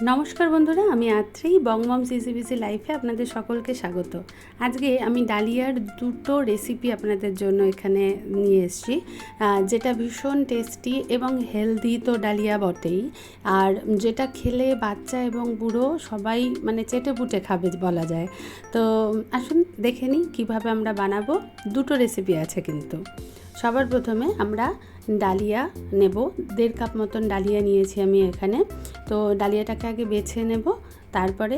নমস্কার বন্ধুরা, আমি আত্রি বংমম সিসিবিসি লাইফে আপনাদের সকলকে স্বাগত। আজকে আমি ডালিয়ার দুটো রেসিপি আপনাদের জন্য এখানে নিয়ে এসেছি, যেটা ভীষণ টেস্টি এবং হেলদি তো ডালিয়া বটেই, আর যেটা খেলে বাচ্চা এবং বুড়ো সবাই মানে চেটেপুটে খাবে বলা যায়। তো আসুন দেখে নিই কীভাবে আমরা বানাবো। দুটো রেসিপি আছে কিন্তু। সবার প্রথমে আমরা ডালিয়া নেব, 1.5 কাপ মতন ডালিয়া নিয়েছি আমি এখানে। তো ডালিয়াটাকে আগে বেছে নেব, তারপরে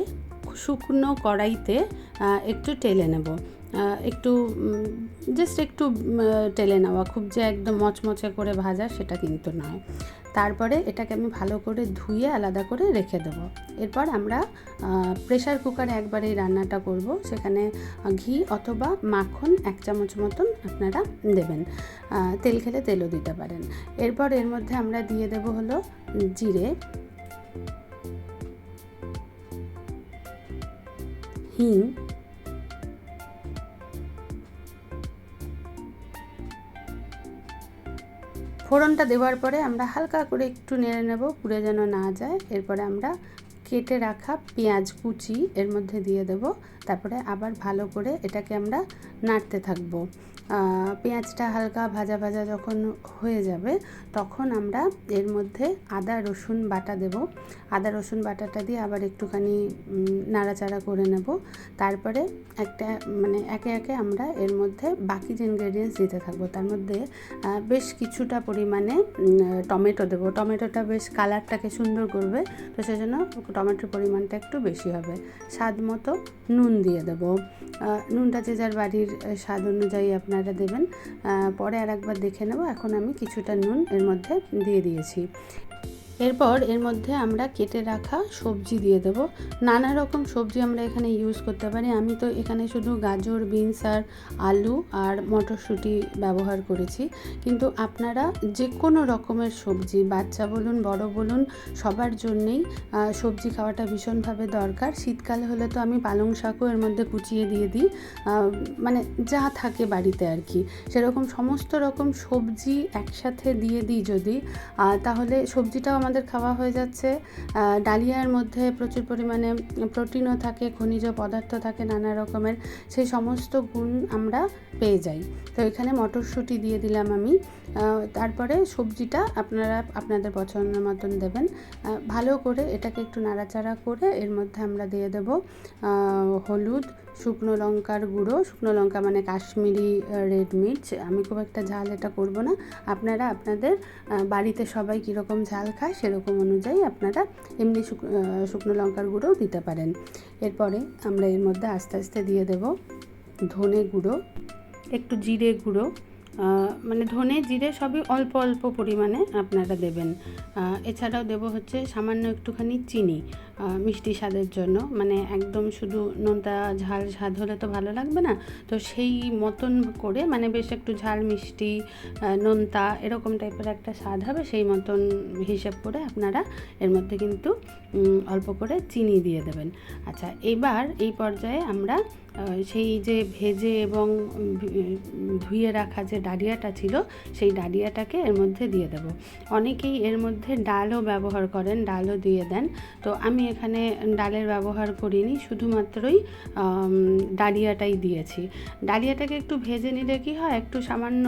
শুকনো কড়াইতে একটু টেলে নেব, একটু জাস্ট একটু টেলে নেওয়া, খুব যে একদম মচমচে করে ভাজা সেটা কিন্তু নয়। তারপরে এটাকে আমি ভালো করে ধুয়ে আলাদা করে রেখে দেবো। এরপর আমরা প্রেশার কুকারে একবারে এই রান্নাটা করব। সেখানে ঘি অথবা মাখন 1 চামচ মতন আপনারা দেবেন, তেল খেলে তেলও দিতে পারেন। এরপর এর মধ্যে আমরা দিয়ে দেব হলো জিরে, হিং, ফোড়নটা দেওয়ার পরে আমরা হালকা করে একটু নেড়ে নেব, পুড়ে যেন না যায়। এরপরে আমরা কেটে রাখা পেঁয়াজ কুচি এর মধ্যে দিয়ে দেব। তারপরে আবার ভালো করে এটাকে আমরা নাড়তে থাকবো। পেঁয়াজটা হালকা ভাজা ভাজা যখন হয়ে যাবে তখন আমরা এর মধ্যে আদা রসুন বাটা দেব। আদা রসুন বাটাটা দিয়ে আবার একটুখানি নাড়াচাড়া করে নেব। তারপরে একে একে আমরা এর মধ্যে বাকি যে ইনগ্রেডিয়েন্টস দিতে থাকবো। তার মধ্যে বেশ কিছুটা পরিমাণে টমেটো দেবো। টমেটোটা বেশ কালারটাকে সুন্দর করবে, তো সেজন্য টমেটোর পরিমাণটা একটু বেশি হবে। স্বাদ মতো নুন দিয়ে দেবো। নুনটা যে যার বাড়ির স্বাদ অনুযায়ী আপনারা দেবেন। পরে আর একবার দেখে নেব। এখন আমি কিছুটা নুন এর মধ্যে দিয়ে দিয়েছি। এরপর এর মধ্যে আমরা কেটে রাখা সবজি দিয়ে দেব। নানা রকম সবজি আমরা এখানে ইউজ করতে পারি। আমি তো এখানে শুধু গাজর, বিনস আর আলু আর মটরশুঁটি ব্যবহার করেছি, কিন্তু আপনারা যে কোনো রকমের সবজি, বাচ্চা বলুন বড় বলুন, সবার জন্যেই সবজি খাওয়াটা ভীষণভাবে দরকার। শীতকালে হলে তো আমি পালং শাকও এর মধ্যে কুচিয়ে দিয়ে দিই, মানে যা থাকে বাড়িতে আর কি, সেরকম সমস্ত রকম সবজি একসাথে দিয়ে দিই যদি, তাহলে সবজিটাও আমাদের খাওয়া হয়ে যাচ্ছে। ডালিয়ার মধ্যে প্রচুর পরিমাণে প্রোটিনও থাকে, খনিজ পদার্থ থাকে নানা রকমের, সেই সমস্ত গুণ আমরা পেয়ে যাই। তো এখানে মটরশুঁটি দিয়ে দিলাম আমি। তারপরে সবজিটা আপনারা আপনাদের পছন্দ মতন দেবেন। ভালো করে এটাকে একটু নাড়াচাড়া করে এর মধ্যে আমরা দিয়ে দেব হলুদ, শুকনো লঙ্কার গুঁড়ো, শুকনো লঙ্কা মানে কাশ্মীরি রেড মির্চ। আমি খুব একটা ঝাল এটা করব না, আপনারা আপনাদের বাড়িতে সবাই কীরকম ঝাল খায় সেরকম অনুযায়ী আপনারা এমনি শুকনো লঙ্কার গুঁড়োও দিতে পারেন। এরপরে আমরা এর মধ্যে আস্তে আস্তে দিয়ে দেব ধনে গুঁড়ো, একটু জিরে গুঁড়ো, মানে ধনে জিরে সবই অল্প অল্প পরিমাণে আপনারা দেবেন। এছাড়াও দেব হচ্ছে সামান্য একটুখানি চিনি মিষ্টি স্বাদের জন্য, মানে একদম শুধু নোনতা ঝাল স্বাদ হলে তো ভালো লাগবে না, তো সেই মতন করে মানে বেশ একটু ঝাল মিষ্টি নোনতা এরকম টাইপের একটা স্বাদ হবে, সেই মতন হিসেব করে আপনারা এর মধ্যে কিন্তু অল্প করে চিনি দিয়ে দেবেন। আচ্ছা, এবার এই পর্যায়ে আমরা সেই যে ভেজে এবং ধুয়ে রাখা যে ডালিয়াটা ছিল সেই ডালিয়াটাকে এর মধ্যে দিয়ে দেব। অনেকেই এর মধ্যে ডালও ব্যবহার করেন, ডালও দিয়ে দেন। তো আমি এখানে ডালের ব্যবহার করিনি, শুধুমাত্রই ডালিয়াটাই দিয়েছি। ডালিয়াটাকে একটু ভেজে নিলে কি হয়, একটু সামান্য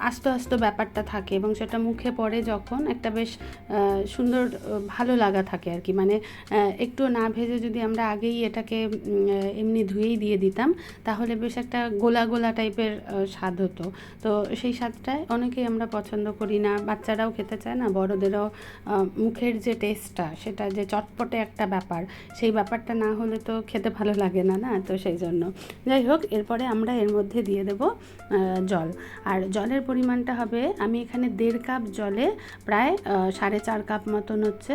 আস্ত আস্ত ব্যাপারটা থাকে এবং সেটা মুখে পড়ে যখন একটা বেশ সুন্দর ভালো লাগা থাকে আর কি। মানে একটু না ভেজে যদি আমরা আগেই এটাকে এমনি ধুয়েই দিয়ে দিতাম তাহলে বেশ একটা গোলা গোলা টাইপের স্বাদ হতো। তো সেই স্বাদটায় অনেকেই আমরা পছন্দ করি না, বাচ্চারাও খেতে চায় না, বড়দেরও মুখের যে টেস্টটা সেটা যে চটপটে একটা ব্যাপার, সেই ব্যাপারটা না হলে তো খেতে ভালো লাগে না, তো সেই জন্য যাই হোক। এরপরে আমরা এর মধ্যে দিয়ে দেব জল, আর জলের পরিমাণটা হবে, আমি এখানে 1.5 কাপ জলে প্রায় 4.5 কাপ মতন হচ্ছে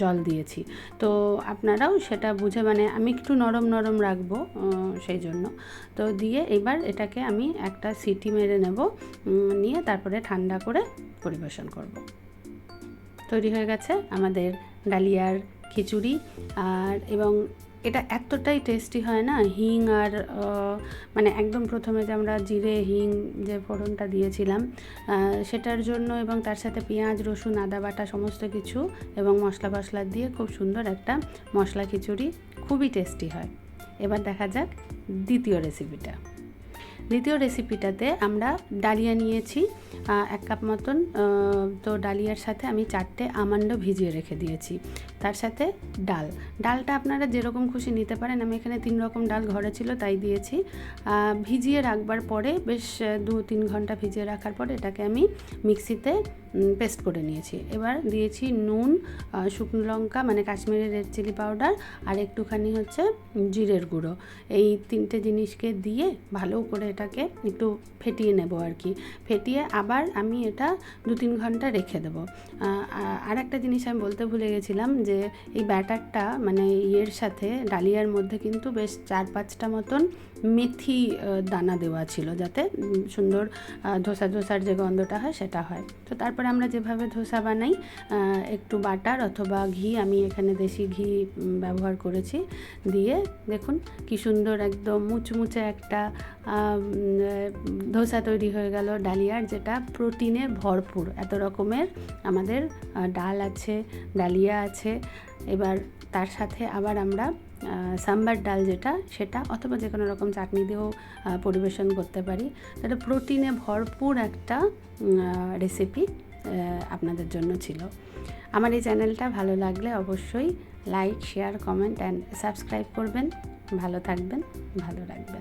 জল দিয়েছি। তো আপনারাও সেটা বুঝে, মানে আমি একটু নরম নরম রাখবো সেই জন্য। তো দিয়ে এবার এটাকে আমি একটা সিটি মেরে নেব, নিয়ে তারপরে ঠান্ডা করে পরিবেশন করব। তৈরি হয়ে গেছে আমাদের ডালিয়ার খিচুড়ি। আর এবং এটা এতটাই টেস্টি হয় না, হিং আর মানে একদম প্রথমে যে আমরা জিরে হিং যে ফোড়নটা দিয়েছিলাম সেটার জন্য, এবং তার সাথে পেঁয়াজ রসুন আদা বাটা সমস্ত কিছু এবং মশলা ফসলা দিয়ে খুব সুন্দর একটা মশলা খিচুড়ি, খুবই টেস্টি হয়। এবার দেখা যাক দ্বিতীয় রেসিপিটা। দ্বিতীয় রেসিপিটাতে আমরা ডালিয়া নিয়েছি 1 কাপ মতন। তো ডালিয়ার সাথে আমি 4টে আমন্ডও ভিজিয়ে রেখে দিয়েছি, তার সাথে ডালটা আপনারা যেরকম খুশি নিতে পারেন। আমি এখানে 3 রকম ডাল ঘরে ছিল তাই দিয়েছি। ভিজিয়ে রাখবার পরে বেশ 2-3 ঘন্টা ভিজিয়ে রাখার পরে এটাকে আমি মিক্সিতে পেস্ট করে নিয়েছি। এবার দিয়েছি নুন, শুকনো লঙ্কা মানে কাশ্মীরি রেড চিলি পাউডার, আর একটুখানি হচ্ছে জিরের গুঁড়ো। এই 3টে জিনিসকে দিয়ে ভালো করে এটাকে একটু ফেটিয়ে নেব আর কি। ফেটিয়ে আবার আমি এটা 2-3 ঘন্টা রেখে দেবো। আর একটা জিনিস আমি বলতে ভুলে গেছিলাম যে এই ব্যাটারটা মানে ইয়ের সাথে ডালিয়ার মধ্যে কিন্তু বেশ 4-5টা মতন মেথি দানা দেওয়া ছিল, যাতে সুন্দর ধোসার যে গন্ধটা হয় সেটা হয়। তো তারপরে আমরা যেভাবে ধোসা বানাই, একটু বাটার অথবা ঘি, আমি এখানে দেশি ঘি ব্যবহার করেছি, দিয়ে দেখুন কি সুন্দর একদম মুচমুচে একটা ধোসা তৈরি হয়ে গেল ডালিয়ার, যেটা প্রোটিনে ভরপুর। এত রকমের আমাদের ডাল আছে, ডালিয়া আছে। এবার তার সাথে আবার আমরা সাম্বার ডাল যেটা, সেটা অথবা যে কোনো রকম চাটনি দিয়েও পরিবেশন করতে পারি। এটা প্রোটিনে ভরপুর একটা রেসিপি আপনাদের জন্য ছিল। আমার এই চ্যানেলটা ভালো লাগলে অবশ্যই like, share, comment and subscribe করবেন। ভালো থাকবেন, ভালো রাখবেন।